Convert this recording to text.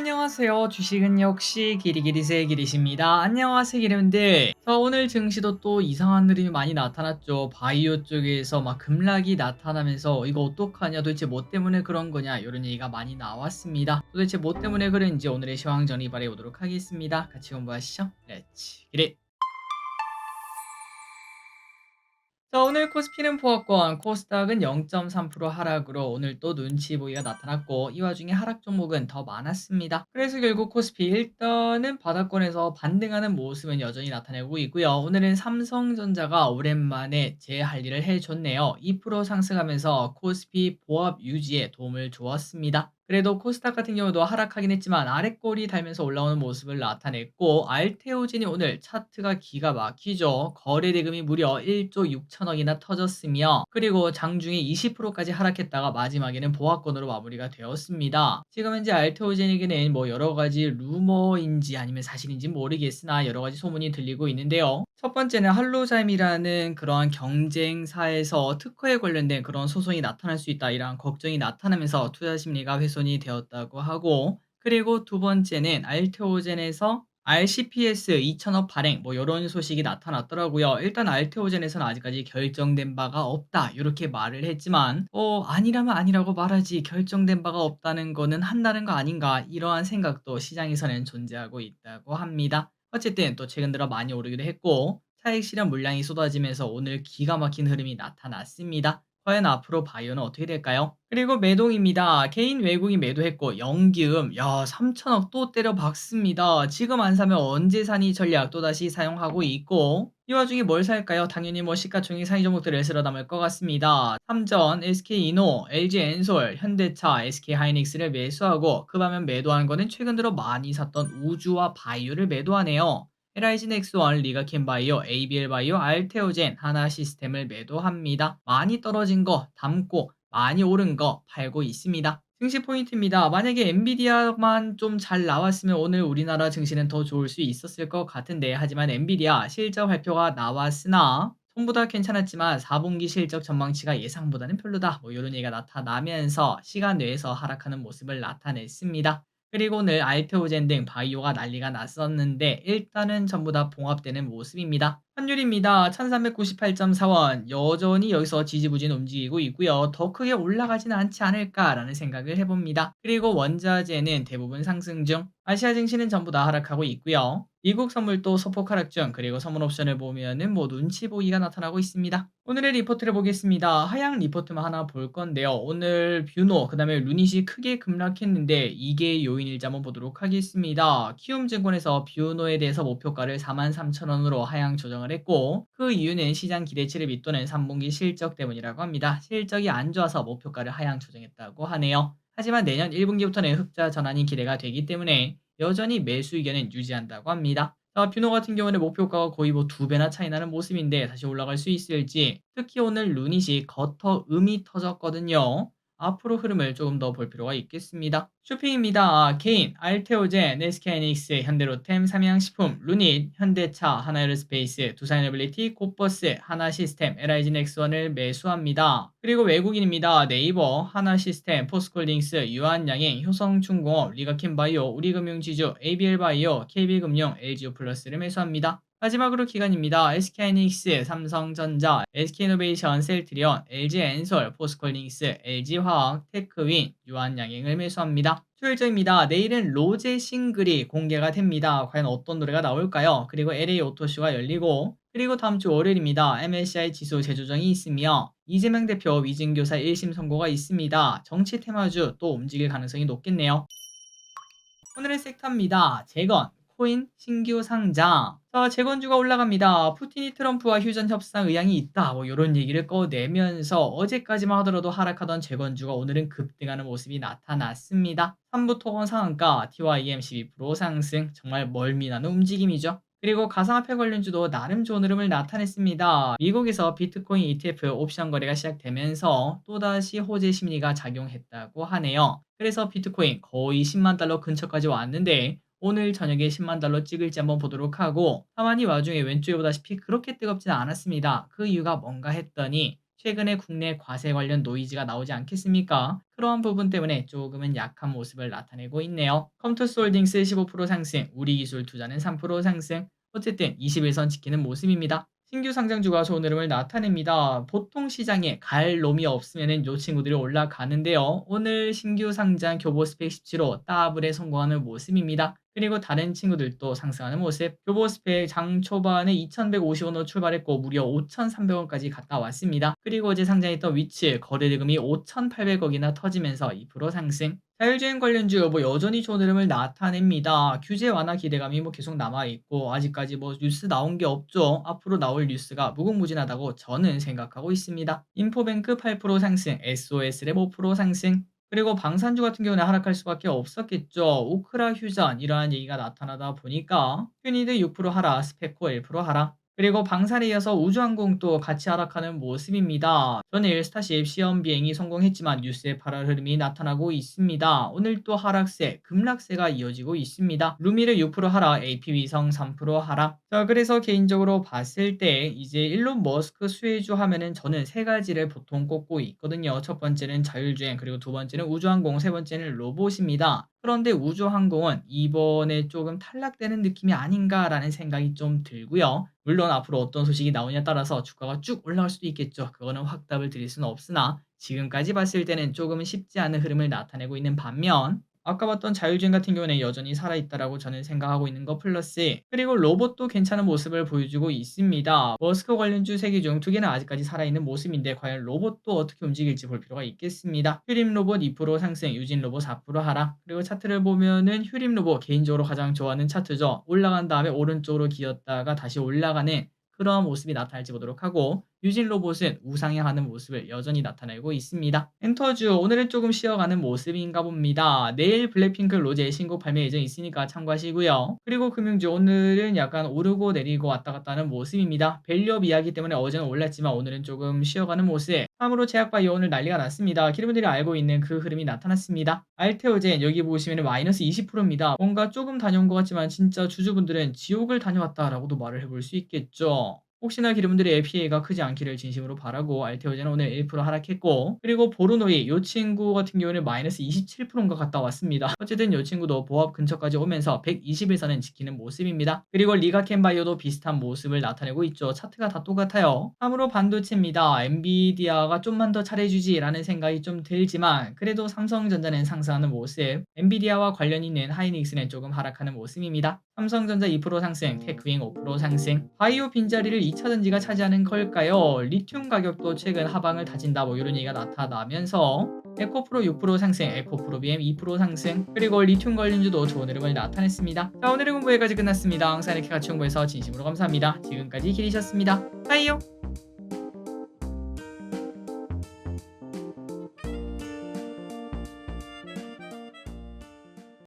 안녕하세요. 주식은 역시 기리기리세 기리십니다. 안녕하세요, 기리분들. 자, 오늘 증시도 또 이상한 흐름이 많이 나타났죠. 바이오 쪽에서 막 급락이 나타나면서 이거 어떡하냐, 도대체 뭐 때문에 그런 거냐, 이런 얘기가 많이 나왔습니다. 도대체 뭐 때문에 그런지 오늘의 시황 정리발해 보도록 하겠습니다. 같이 공부하시죠. 렛츠 기릿. 자, 오늘 코스피는 보합권, 코스닥은 0.3% 하락으로 오늘 또 눈치 보기가 나타났고, 이 와중에 하락 종목은 더 많았습니다. 그래서 결국 코스피 일단은 바닥권에서 반등하는 모습은 여전히 나타내고 있고요. 오늘은 삼성전자가 오랜만에 제 할 일을 해줬네요. 2% 상승하면서 코스피 보합 유지에 도움을 주었습니다. 그래도 코스닥 같은 경우도 하락하긴 했지만 아래꼬리 달면서 올라오는 모습을 나타냈고, 알테오진이 오늘 차트가 기가 막히죠. 거래 대금이 무려 1조 6천억이나 터졌으며, 그리고 장중에 20%까지 하락했다가 마지막에는 보합권으로 마무리가 되었습니다. 지금 현재 알테오진에게는 뭐 여러 가지 루머인지 아니면 사실인지 모르겠으나 여러 가지 소문이 들리고 있는데요. 첫 번째는 할로자임이라는 그러한 경쟁사에서 특허에 관련된 그런 소송이 나타날 수 있다, 이러한 걱정이 나타나면서 투자 심리가 훼손이 되었다고 하고, 그리고 두 번째는 알테오젠에서 RCPS 2천억 발행, 뭐 이런 소식이 나타났더라고요. 일단 알테오젠에서는 아직까지 결정된 바가 없다, 이렇게 말을 했지만 아니라면 아니라고 말하지, 결정된 바가 없다는 거는 한다는 거 아닌가, 이러한 생각도 시장에서는 존재하고 있다고 합니다. 어쨌든 또 최근 들어 많이 오르기도 했고, 차익 실현 물량이 쏟아지면서 오늘 기가 막힌 흐름이 나타났습니다. 과연 앞으로 바이오는 어떻게 될까요? 그리고 매동입니다. 개인 외국인 매도했고, 연기음, 야, 3천억 또 때려 박습니다. 지금 안 사면 언제 사니 전략 또다시 사용하고 있고, 이 와중에 뭘 살까요? 당연히 뭐 시가총액 상위 종목들을 쓸어 담을 것 같습니다. 삼전, SK이노, LG엔솔, 현대차, SK하이닉스를 매수하고, 그 반면 매도한 거는 최근 들어 많이 샀던 우주와 바이오를 매도하네요. LIG 넥스원, 리가켄바이오, ABL바이오, 알테오젠, 하나시스템을 매도합니다. 많이 떨어진 거 담고 많이 오른 거 팔고 있습니다. 증시 포인트입니다. 만약에 엔비디아만 좀 잘 나왔으면 오늘 우리나라 증시는 더 좋을 수 있었을 것 같은데, 하지만 엔비디아 실적 발표가 나왔으나 전부 다 괜찮았지만 4분기 실적 전망치가 예상보다는 별로다, 뭐 이런 얘기가 나타나면서 시간 내에서 하락하는 모습을 나타냈습니다. 그리고 오늘 알테오젠 등 바이오가 난리가 났었는데 일단은 전부 다 봉합되는 모습입니다. 환율입니다. 1398.4원, 여전히 여기서 지지부진 움직이고 있고요. 더 크게 올라가지는 않지 않을까라는 생각을 해봅니다. 그리고 원자재는 대부분 상승 중, 아시아 증시는 전부 다 하락하고 있고요. 미국 선물도 소폭 하락 중, 그리고 선물 옵션을 보면은 뭐 눈치 보기가 나타나고 있습니다. 오늘의 리포트를 보겠습니다. 하향 리포트만 하나 볼 건데요. 오늘 뷰노, 그 다음에 루닛이 크게 급락했는데 이게 요인일지 한번 보도록 하겠습니다. 키움증권에서 뷰노에 대해서 목표가를 43,000원으로 하향 조정을 했고, 그 이유는 시장 기대치를 밑도는 3분기 실적 때문이라고 합니다. 실적이 안 좋아서 목표가를 하향 조정했다고 하네요. 하지만 내년 1분기부터는 흑자 전환이 기대가 되기 때문에 여전히 매수 의견은 유지한다고 합니다. 자, 뷰노 같은 경우는 목표가가 거의 뭐 2배나 차이 나는 모습인데 다시 올라갈 수 있을지, 특히 오늘 루닛이 거터 음이 터졌거든요. 앞으로 흐름을 조금 더 볼 필요가 있겠습니다. 쇼핑입니다. 개인, 알테오젠, SK하이닉스, 현대로템, 삼양식품, 루닛, 현대차, 하나에어스페이스, 두산에너빌리티, 곱버스, 하나시스템, LIG 넥스원을 매수합니다. 그리고 외국인입니다. 네이버, 하나시스템, 포스콜딩스, 유한양행, 효성중공업, 리가킨바이오, 우리금융지주, ABL바이오, KB금융, LG우플러스를 매수합니다. 마지막으로 기관입니다. SK하이닉스, 삼성전자, SK이노베이션, 셀트리온, LG엔솔, 포스콜링스, LG화학, 테크윈, 유한양행을 매수합니다. 수요일장입니다. 내일은 로제 싱글이 공개가 됩니다. 과연 어떤 노래가 나올까요? 그리고 LA 오토쇼가 열리고, 그리고 다음 주 월요일입니다. MSCI 지수 재조정이 있으며 이재명 대표 위증교사 1심 선고가 있습니다. 정치 테마주 또 움직일 가능성이 높겠네요. 오늘의 섹터입니다. 재건, 코인, 신규 상장. 자, 재건주가 올라갑니다. 푸틴이 트럼프와 휴전 협상 의향이 있다, 뭐 이런 얘기를 꺼내면서 어제까지만 하더라도 하락하던 재건주가 오늘은 급등하는 모습이 나타났습니다. 3부 토건 상한가, TYM 12% 상승, 정말 멀미나는 움직임이죠. 그리고 가상화폐 관련주도 나름 좋은 흐름을 나타냈습니다. 미국에서 비트코인 ETF 옵션 거래가 시작되면서 또다시 호재 심리가 작용했다고 하네요. 그래서 비트코인 거의 10만 달러 근처까지 왔는데 오늘 저녁에 10만 달러 찍을지 한번 보도록 하고, 다만 이 와중에 왼쪽에 보다시피 그렇게 뜨겁지는 않았습니다. 그 이유가 뭔가 했더니 최근에 국내 과세 관련 노이즈가 나오지 않겠습니까? 그러한 부분 때문에 조금은 약한 모습을 나타내고 있네요. 컴투스홀딩스 15% 상승, 우리기술 투자는 3% 상승. 어쨌든 21선 지키는 모습입니다. 신규 상장주가 좋은 흐름을 나타냅니다. 보통 시장에 갈 놈이 없으면 요 친구들이 올라가는데요. 오늘 신규 상장 교보스펙 17호 따블에 성공하는 모습입니다. 그리고 다른 친구들도 상승하는 모습. 교보스펙 장 초반에 2,150원으로 출발했고 무려 5,300원까지 갔다 왔습니다. 그리고 어제 상장했던 위치 거래대금이 5,800억이나 터지면서 2% 상승. 자율주행 관련주 여전히 좋은 흐름을 나타냅니다. 규제 완화 기대감이 계속 남아있고 아직까지 뉴스 나온 게 없죠. 앞으로 나올 뉴스가 무궁무진하다고 저는 생각하고 있습니다. 인포뱅크 8% 상승, SOS랩 5% 상승. 그리고 방산주 같은 경우는 하락할 수밖에 없었겠죠. 오크라 휴전 이러한 얘기가 나타나다 보니까 휴니드 6% 하락, 스페코 1% 하락. 그리고 방산에 이어서 우주항공도 같이 하락하는 모습입니다. 전일 스타쉽 시험 비행이 성공했지만 뉴스의 파란 흐름이 나타나고 있습니다. 오늘 또 하락세, 급락세가 이어지고 있습니다. 루미르 6% 하락, AP위성 3% 하락. 자, 그래서 개인적으로 봤을 때 이제 일론 머스크 수혜주 하면은 저는 세 가지를 보통 꼽고 있거든요. 첫 번째는 자율주행, 그리고 두 번째는 우주항공, 세 번째는 로봇입니다. 그런데 우주항공은 이번에 조금 탈락되는 느낌이 아닌가라는 생각이 좀 들고요. 물론 앞으로 어떤 소식이 나오냐에 따라서 주가가 쭉 올라갈 수도 있겠죠. 그거는 확답을 드릴 수는 없으나 지금까지 봤을 때는 조금은 쉽지 않은 흐름을 나타내고 있는 반면 아까 봤던 자율주행 같은 경우는 여전히 살아있다라고 저는 생각하고 있는 거 플러스 그리고 로봇도 괜찮은 모습을 보여주고 있습니다. 머스크 관련주 3개 중 2개는 아직까지 살아있는 모습인데 과연 로봇도 어떻게 움직일지 볼 필요가 있겠습니다. 휴림 로봇 2% 상승, 유진 로봇 4% 하락. 그리고 차트를 보면은 휴림 로봇 개인적으로 가장 좋아하는 차트죠. 올라간 다음에 오른쪽으로 기었다가 다시 올라가는 그러한 모습이 나타날지 보도록 하고 유진 로봇은 우상향하는 모습을 여전히 나타내고 있습니다. 엔터주 오늘은 조금 쉬어가는 모습인가 봅니다. 내일 블랙핑크 로제 신곡 발매 예정이 있으니까 참고하시고요. 그리고 금융주 오늘은 약간 오르고 내리고 왔다 갔다 하는 모습입니다. 밸류업 이야기 때문에 어제는 올랐지만 오늘은 조금 쉬어가는 모습. 다음으로 제약바이오 오늘 난리가 났습니다. 기르분들이 알고 있는 그 흐름이 나타났습니다. 알테오젠 여기 보시면 마이너스 20%입니다. 뭔가 조금 다녀온 것 같지만 진짜 주주분들은 지옥을 다녀왔다라고도 말을 해볼 수 있겠죠. 혹시나 기름들의 피해가 크지 않기를 진심으로 바라고 알테오젠은 오늘 1% 하락했고 그리고 보르노이 이 친구 같은 경우는 마이너스 27%인가 갔다 왔습니다. 어쨌든 이 친구도 보합 근처까지 오면서 121선은 지키는 모습입니다. 그리고 리가켄바이오도 비슷한 모습을 나타내고 있죠. 차트가 다 똑같아요. 다음으로 반도체입니다. 엔비디아가 좀만 더 잘해주지 라는 생각이 좀 들지만 그래도 삼성전자는 상승하는 모습 엔비디아와 관련 있는 하이닉스는 조금 하락하는 모습입니다. 삼성전자 2% 상승, 테크윙 5% 상승. 바이오 빈자리를 2차전지가 차지하는 걸까요? 리튬 가격도 최근 하방을 다진다 이런 얘기가 나타나면서 에코프로 6% 상승, 에코프로비엠 2% 상승. 그리고 리튬 관련주도 좋은 흐름을 나타냈습니다. 자, 오늘의 공부 여기까지 끝났습니다. 항상 이렇게 같이 공부해서 진심으로 감사합니다. 지금까지 길이셨습니다. 빠이요.